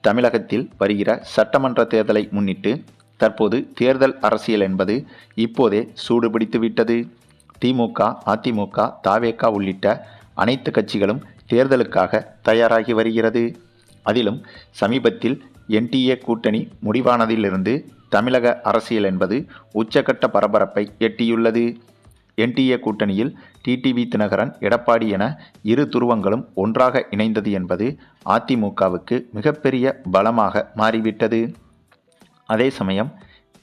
தமிழகத்தில் வருகிற சட்டமன்ற தேர்தலை முன்னிட்டு தற்போது தேர்தல் அரசியல் என்பது இப்போதே சூடுபிடித்துவிட்டது. திமுக, அதிமுக, தவேக உள்ளிட்ட அனைத்து கட்சிகளும் தேர்தலுக்காக தயாராகி வருகிறது. அதிலும் சமீபத்தில் என்டிஏ கூட்டணி முடிவானதிலிருந்து தமிழக அரசியல் என்பது உச்சகட்ட பரபரப்பை எட்டியுள்ளது. என்டிஏ கூட்டணியில் டிடிவி தினகரன், எடப்பாடி என இரு துருவங்களும் ஒன்றாக இணைந்தது என்பது அதிமுகவுக்கு மிகப்பெரிய பலமாக மாறிவிட்டது. அதே சமயம்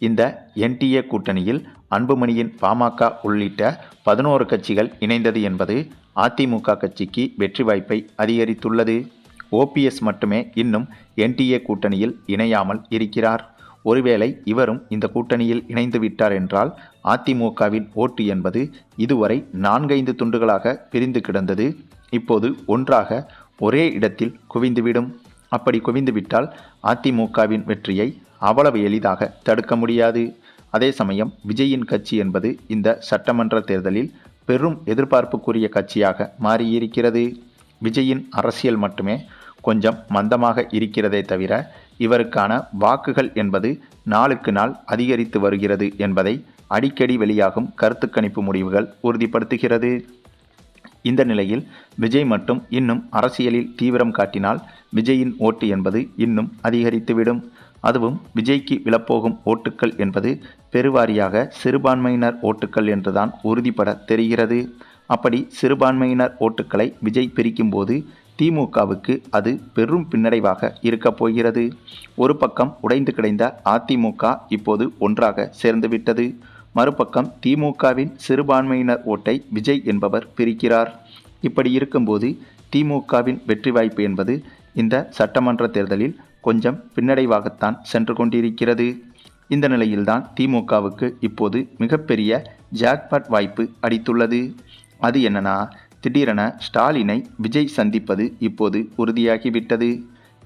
இந்த என்டிஏ கூட்டணியில் அன்புமணியின் பாமக உள்ளிட்ட 11 கட்சிகள் இணைந்தது என்பது அதிமுக கட்சிக்கு வெற்றி வாய்ப்பை அதிகரித்துள்ளது. ஓபிஎஸ் மட்டுமே இன்னும் என்டிஏ கூட்டணியில் இணையாமல் இருக்கிறார். ஒருவேளை இவரும் இந்த கூட்டணியில் இணைந்து விட்டார் என்றால் அதிமுகவின் ஓட்டு என்பது இதுவரை 4-5 துண்டுகளாக பிரிந்து கிடந்தது இப்போது ஒன்றாக ஒரே இடத்தில் குவிந்துவிடும். அப்படி குவிந்துவிட்டால் அதிமுகவின் வெற்றியை அவ்வளவு எளிதாக தடுக்க முடியாது. அதே சமயம் விஜயின் கட்சி என்பது இந்த சட்டமன்ற தேர்தலில் பெரும் எதிர்பார்ப்புக்குரிய கட்சியாக மாறியிருக்கிறது. விஜயின் அரசியல் மட்டுமே கொஞ்சம் மந்தமாக இருக்கிறதே தவிர இவருக்கான வாக்குகள் என்பது நாளுக்கு நாள் அதிகரித்து வருகிறது என்பதை அடிக்கடி வெளியாகும் கருத்து கணிப்பு முடிவுகள் உறுதிப்படுத்துகிறது. இந்த நிலையில் விஜய் மட்டும் இன்னும் அரசியலில் தீவிரம் காட்டினால் விஜயின் ஓட்டு என்பது இன்னும் அதிகரித்துவிடும். அதுவும் விஜய்க்கு விழப்போகும் ஓட்டுக்கள் என்பது பெருவாரியாக சிறுபான்மையினர் ஓட்டுக்கள் என்றுதான் உறுதிப்பட தெரிகிறது. அப்படி சிறுபான்மையினர் ஓட்டுக்களை விஜய் பிரிக்கும்போது திமுகவுக்கு அது பெரும் பின்னடைவாக இருக்கப் போகிறது. ஒரு பக்கம் உடைந்து கிடந்த அதிமுக இப்போது ஒன்றாக சேர்ந்துவிட்டது. மறுபக்கம் திமுகவின் சிறுபான்மையினர் ஓட்டை விஜய் என்பவர் பிரிக்கிறார். இப்படி இருக்கும்போது திமுகவின் வெற்றி வாய்ப்பு என்பது இந்த சட்டமன்ற தேர்தலில் கொஞ்சம் பின்னடைவாகத்தான் சென்று கொண்டிருக்கிறது. இந்த நிலையில்தான் திமுகவுக்கு இப்போது மிகப்பெரிய ஜாக்பாட் வாய்ப்பு அடித்துள்ளது. அது என்னன்னா, திடீரென ஸ்டாலினை விஜய் சந்திப்பது இப்போது உறுதியாகிவிட்டது.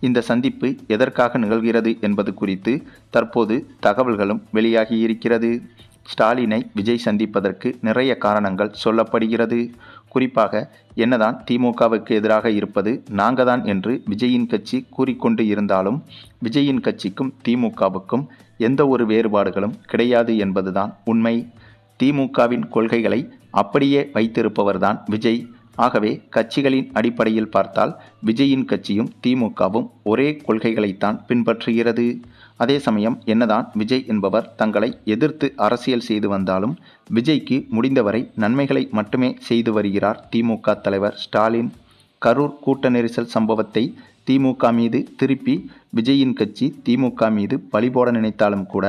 இந்த சந்திப்பு எதற்காக நிகழ்கிறது என்பது குறித்து தற்போது தகவல்களும் வெளியாகியிருக்கிறது. ஸ்டாலினை விஜய் சந்திப்பதற்கு நிறைய காரணங்கள் சொல்லப்படுகிறது. குறிப்பாக என்னதான் திமுகவுக்கு எதிராக இருப்பது நாங்கள் தான் என்று விஜயின் கட்சி கூறிக்கொண்டு இருந்தாலும் விஜயின் கட்சிக்கும் திமுகவுக்கும் எந்த ஒரு வேறுபாடுகளும் கிடையாது என்பதுதான் உண்மை. திமுகவின் கொள்கைகளை அப்படியே வைத்திருப்பவர்தான் விஜய். ஆகவே கட்சிகளின் அடிப்படையில் பார்த்தால் விஜயின் கட்சியும் திமுகவும் ஒரே கொள்கைகளைத்தான் பின்பற்றுகிறது. அதே சமயம் என்னதான் விஜய் என்பவர் தங்களை எதிர்த்து அரசியல் செய்து வந்தாலும் விஜய்க்கு முடிந்தவரை நன்மைகளை மட்டுமே செய்து வருகிறார் திமுக தலைவர் ஸ்டாலின். கரூர் கூட்ட நெரிசல் சம்பவத்தை திமுக மீது திருப்பி விஜயின் கட்சி திமுக மீது பழிபோட நினைத்தாலும் கூட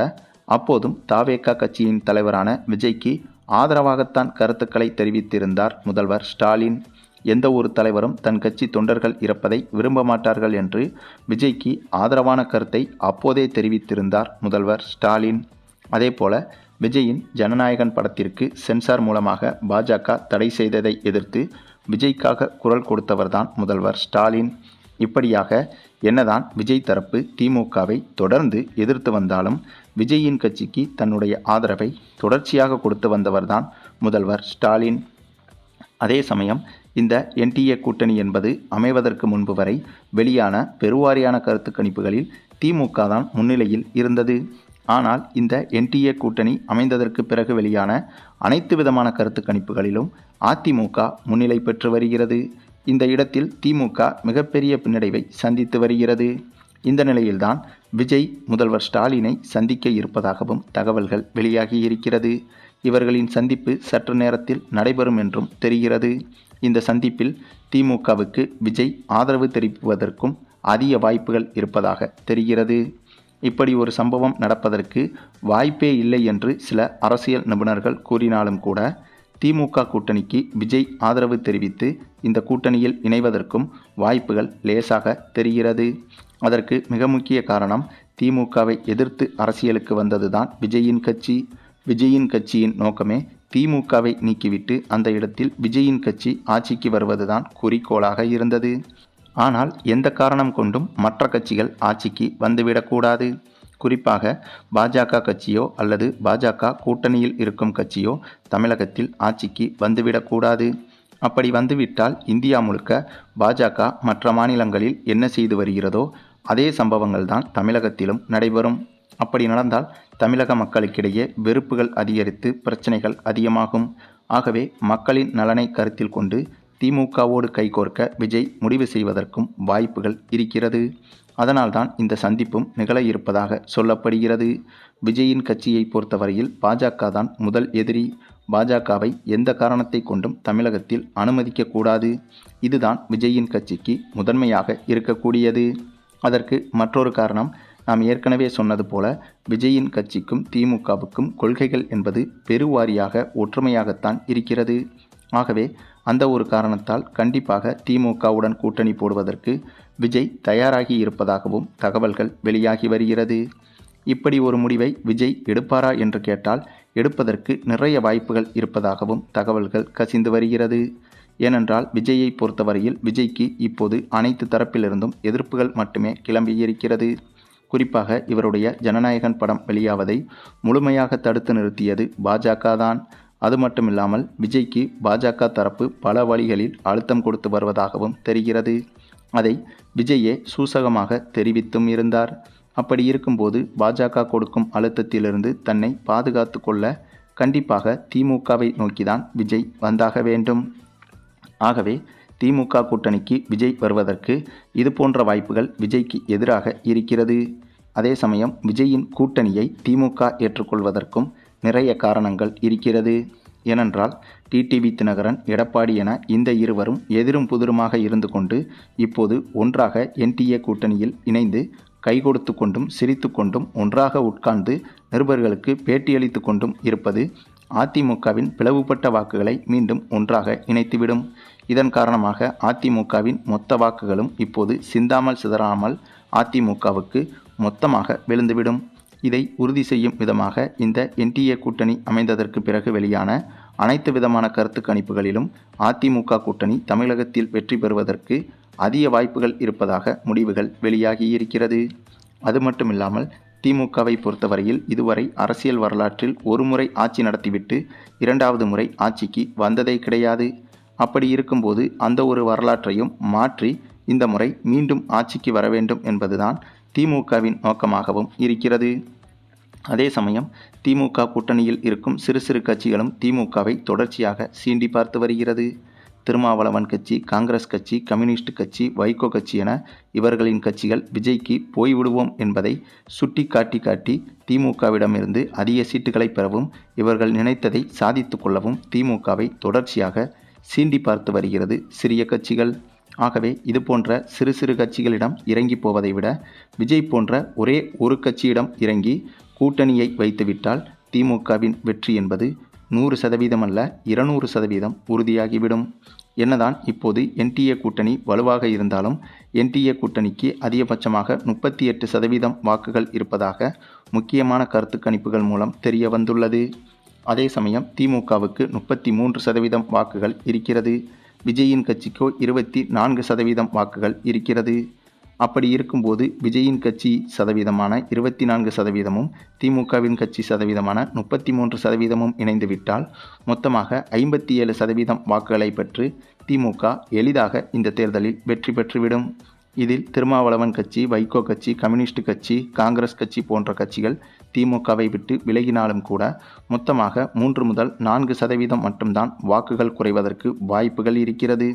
அப்போதும் தவேக கட்சியின் தலைவரான விஜய்க்கு ஆதரவாகத்தான் கருத்துக்களை தெரிவித்திருந்தார் முதல்வர் ஸ்டாலின். எந்த ஒரு தலைவரும் தன் கட்சி தொண்டர்கள் இறப்பதை விரும்ப மாட்டார்கள் என்று விஜய்க்கு ஆதரவான கருத்தை அப்போதே தெரிவித்திருந்தார் முதல்வர் ஸ்டாலின். அதேபோல விஜயின் ஜனநாயகன் படத்திற்கு சென்சார் மூலமாக பாஜக தடை செய்ததை எதிர்த்து விஜய்க்காக குரல் கொடுத்தவர்தான் முதல்வர் ஸ்டாலின். இப்படியாக என்னதான் விஜய் தரப்பு திமுகவை தொடர்ந்து எதிர்த்து வந்தாலும் விஜயின் கட்சிக்கு தன்னுடைய ஆதரவை தொடர்ச்சியாக கொடுத்து வந்தவர்தான் முதல்வர் ஸ்டாலின். அதே சமயம் இந்த என்டிஏ கூட்டணி என்பது அமைவதற்கு முன்பு வரை வெளியான பெருவாரியான கருத்து கணிப்புகளில் திமுக தான் முன்னிலையில் இருந்தது. ஆனால் இந்த என்டிஏ கூட்டணி அமைந்ததற்கு பிறகு வெளியான அனைத்து விதமான கருத்து கணிப்புகளிலும் அதிமுக முன்னிலை பெற்று வருகிறது. இந்த இடத்தில் திமுக மிகப்பெரிய பின்னடைவை சந்தித்து வருகிறது. இந்த நிலையில்தான் விஜய் முதல்வர் ஸ்டாலினை சந்திக்க இருப்பதாகவும் தகவல்கள் வெளியாகி இருக்கிறது. இவர்களின் சந்திப்பு சற்று நேரத்தில் நடைபெறும் என்றும் தெரிகிறது. இந்த சந்திப்பில் திமுகவுக்கு விஜய் ஆதரவு தெரிவிப்பதற்கும் அதிக வாய்ப்புகள் இருப்பதாக தெரிகிறது. இப்படி ஒரு சம்பவம் நடப்பதற்கு வாய்ப்பே இல்லை என்று சில அரசியல் நிபுணர்கள் கூறினாலும் கூட திமுக கூட்டணிக்கு விஜய் ஆதரவு தெரிவித்து இந்த கூட்டணியில் இணைவதற்கும் வாய்ப்புகள் லேசாக தெரிகிறது. அதற்கு மிக முக்கிய காரணம் திமுகவை எதிர்த்து அரசியலுக்கு வந்ததுதான் விஜயின் கட்சி. விஜயின் கட்சியின் நோக்கமே திமுகவை நீக்கிவிட்டு அந்த இடத்தில் விஜயின் கட்சி ஆட்சிக்கு வருவதுதான் குறிக்கோளாக இருந்தது. ஆனால் எந்த காரணம் கொண்டும் மற்ற கட்சிகள் ஆட்சிக்கு வந்துவிடக்கூடாது. குறிப்பாக பாஜக கட்சியோ அல்லது பாஜக கூட்டணியில் இருக்கும் கட்சியோ தமிழகத்தில் ஆட்சிக்கு வந்துவிடக்கூடாது. அப்படி வந்துவிட்டால் இந்தியா முழுக்க பாஜக மற்ற மாநிலங்களில் என்ன செய்து வருகிறதோ அதே சம்பவங்கள் தான் தமிழகத்திலும் நடைபெறும். அப்படி நடந்தால் தமிழக மக்களுக்கிடையே வெறுப்புகள் அதிகரித்து பிரச்சனைகள் அதிகமாகும். ஆகவே மக்களின் நலனை கருத்தில் கொண்டு திமுகவோடு கைகோர்க்க விஜய் முடிவு செய்வதற்கும் வாய்ப்புகள் இருக்கிறது. அதனால்தான் இந்த சந்திப்பும் நிகழ இருப்பதாக சொல்லப்படுகிறது. விஜயின் கட்சியை பொறுத்தவரையில் பாஜக தான் முதல் எதிரி. பாஜகவை எந்த காரணத்தை கொண்டும் தமிழகத்தில் அனுமதிக்கக்கூடாது. இதுதான் விஜயின் கட்சிக்கு முதன்மையாக இருக்கக்கூடியது. அதற்கு மற்றொரு காரணம், நாம் ஏற்கனவே சொன்னது போல விஜயின் கட்சிக்கும் திமுகவுக்கும் கொள்கைகள் என்பது பெருவாரியாக ஒற்றுமையாகத்தான் இருக்கிறது. ஆகவே அந்த ஒரு காரணத்தால் கண்டிப்பாக திமுகவுடன் கூட்டணி போடுவதற்கு விஜய் தயாராகி இருப்பதாகவும் தகவல்கள் வெளியாகி வருகிறது. இப்படி ஒரு முடிவை விஜய் எடுப்பாரா என்று கேட்டால் எடுப்பதற்கு நிறைய வாய்ப்புகள் இருப்பதாகவும் தகவல்கள் கசிந்து வருகிறது. ஏனென்றால் விஜயை பொறுத்தவரையில் விஜய்க்கு இப்போது அனைத்து தரப்பிலிருந்தும் எதிர்ப்புகள் மட்டுமே கிளம்பியிருக்கிறது. குறிப்பாக இவருடைய ஜனநாயகன் படம் வெளியாவதை முழுமையாக தடுத்து நிறுத்தியது பாஜக தான். அது மட்டுமில்லாமல் விஜய்க்கு பாஜக தரப்பு பல வழிகளில் அழுத்தம் கொடுத்து வருவதாகவும் தெரிகிறது. அதை விஜயே சூசகமாக தெரிவித்தும் இருந்தார். அப்படி இருக்கும்போது பாஜக கொடுக்கும் அழுத்தத்திலிருந்து தன்னை பாதுகாத்து கொள்ள கண்டிப்பாக திமுகவை நோக்கிதான் விஜய் வந்தாக வேண்டும். ஆகவே திமுக கூட்டணிக்கு விஜய் வருவதற்கு இது போன்ற வாய்ப்புகள் விஜய்க்கு எதிராக இருக்கிறது. அதே சமயம் விஜயின் கூட்டணியை திமுக ஏற்றுக்கொள்வதற்கும் நிறைய காரணங்கள் இருக்கிறது. ஏனென்றால் டிடிவி தினகரன், எடப்பாடி என இந்த இருவரும் எதிரும் புதிருமாக இருந்து கொண்டு இப்போது ஒன்றாக என்டிஏ கூட்டணியில் இணைந்து கைகொடுத்து கொண்டும் சிரித்து கொண்டும் ஒன்றாக உட்கார்ந்து நிருபர்களுக்கு பேட்டியளித்து கொண்டும் இருப்பது அதிமுகவின் பிளவுபட்ட வாக்குகளை மீண்டும் ஒன்றாக இணைத்துவிடும். இதன் காரணமாக அதிமுகவின் மொத்த வாக்குகளும் இப்போது சிந்தாமல் சிதறாமல் அதிமுகவுக்கு மொத்தமாக விழுந்துவிடும். இதை உறுதி செய்யும் விதமாக இந்த என்டிஏ கூட்டணி அமைந்ததற்கு பிறகு வெளியான அனைத்து விதமான கருத்து கணிப்புகளிலும் அதிமுக கூட்டணி தமிழகத்தில் வெற்றி பெறுவதற்கு அதிக வாய்ப்புகள் இருப்பதாக முடிவுகள் வெளியாகியிருக்கிறது. அது மட்டுமில்லாமல் திமுகவை பொறுத்தவரையில் இதுவரை அரசியல் வரலாற்றில் ஒரு முறை ஆட்சி நடத்திவிட்டு இரண்டாவது முறை ஆட்சிக்கு வந்ததே கிடையாது. அப்படி இருக்கும்போது அந்த ஒரு வரலாற்றையும் மாற்றி இந்த முறை மீண்டும் ஆட்சிக்கு வர வேண்டும் என்பதுதான் திமுகவின் நோக்கமாகவும் இருக்கிறது. அதே சமயம் திமுக கூட்டணியில் இருக்கும் சிறு சிறு கட்சிகளும் திமுகவை தொடர்ச்சியாக சீண்டி பார்த்து வருகிறது. திருமாவளவன் கட்சி, காங்கிரஸ் கட்சி, கம்யூனிஸ்ட் கட்சி, வைகோ கட்சி என இவர்களின் கட்சிகள் விஜய்க்கு போய்விடுவோம் என்பதை சுட்டி காட்டி திமுகவிடமிருந்து அதிக சீட்டுகளை பெறவும் இவர்கள் நினைத்ததை சாதித்து கொள்ளவும் திமுகவை தொடர்ச்சியாக சீண்டி பார்த்து வருகிறது சிறிய கட்சிகள். ஆகவே இது போன்ற சிறு சிறு கட்சிகளிடம் இறங்கி போவதை விட விஜய் போன்ற ஒரே ஒரு கட்சியிடம் இறங்கி கூட்டணியை வைத்துவிட்டால் திமுகவின் வெற்றி என்பது 100% அல்ல 200% உறுதியாகிவிடும். என்னதான் இப்போது என்டிஏ கூட்டணி வலுவாக இருந்தாலும் என்டிஏ கூட்டணிக்கு அதிகபட்சமாக 38% வாக்குகள் இருப்பதாக முக்கியமான கருத்து கணிப்புகள் மூலம் தெரிய வந்துள்ளது. அதே சமயம் திமுகவுக்கு 33% வாக்குகள் இருக்கிறது. விஜயின் கட்சிக்கோ 24% வாக்குகள் இருக்கிறது. அப்படி இருக்கும்போது விஜயின் கட்சி சதவீதமான 24%மும் திமுகவின் கட்சி சதவீதமான 33%மும் இணைந்துவிட்டால் மொத்தமாக 57% வாக்குகளை பெற்று திமுக எளிதாக இந்த தேர்தலில் வெற்றி பெற்றுவிடும். இதில் திருமாவளவன் கட்சி, வைகோ கட்சி, கம்யூனிஸ்ட் கட்சி, காங்கிரஸ் கட்சி போன்ற கட்சிகள் திமுகவை விட்டு விலகினாலும் கூட மொத்தமாக 3 முதல் 4% மட்டும்தான் வாக்குகள் குறைவதற்கு வாய்ப்புகள் இருக்கிறது.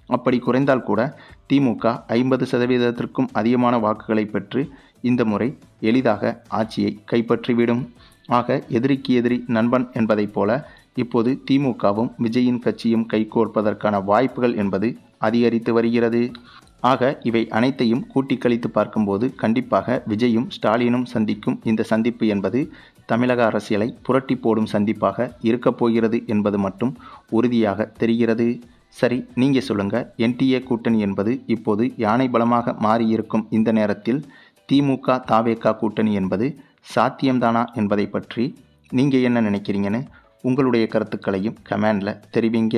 அப்படி குறைந்தால் கூட திமுக 50%த்திற்கும் அதிகமான வாக்குகளை பெற்று இந்த முறை எளிதாக ஆட்சியை கைப்பற்றிவிடும். ஆக எதிரிக்கு எதிரி நண்பன் என்பதைப் போல இப்போது திமுகவும் விஜயின் கட்சியும் கைகோர்ப்பதற்கான வாய்ப்புகள் என்பது அதிகரித்து வருகிறது. ஆக இவை அனைத்தையும் கூட்டி கழித்து பார்க்கும்போது கண்டிப்பாக விஜயும் ஸ்டாலினும் சந்திக்கும் இந்த சந்திப்பு என்பது தமிழக அரசியலை புரட்டி போடும் சந்திப்பாக இருக்கப் போகிறது என்பது மட்டும் உறுதியாக தெரிகிறது. சரி, நீங்கள் சொல்லுங்கள், என்டிஏ கூட்டணி என்பது இப்போது யானை பலமாக மாறியிருக்கும் இந்த நேரத்தில் திமுக தாவேகா கூட்டணி என்பது சாத்தியம்தானா என்பதை பற்றி நீங்கள் என்ன நினைக்கிறீங்கன்னு உங்களுடைய கருத்துக்களையும் கமெண்டில் தெரிவிங்க.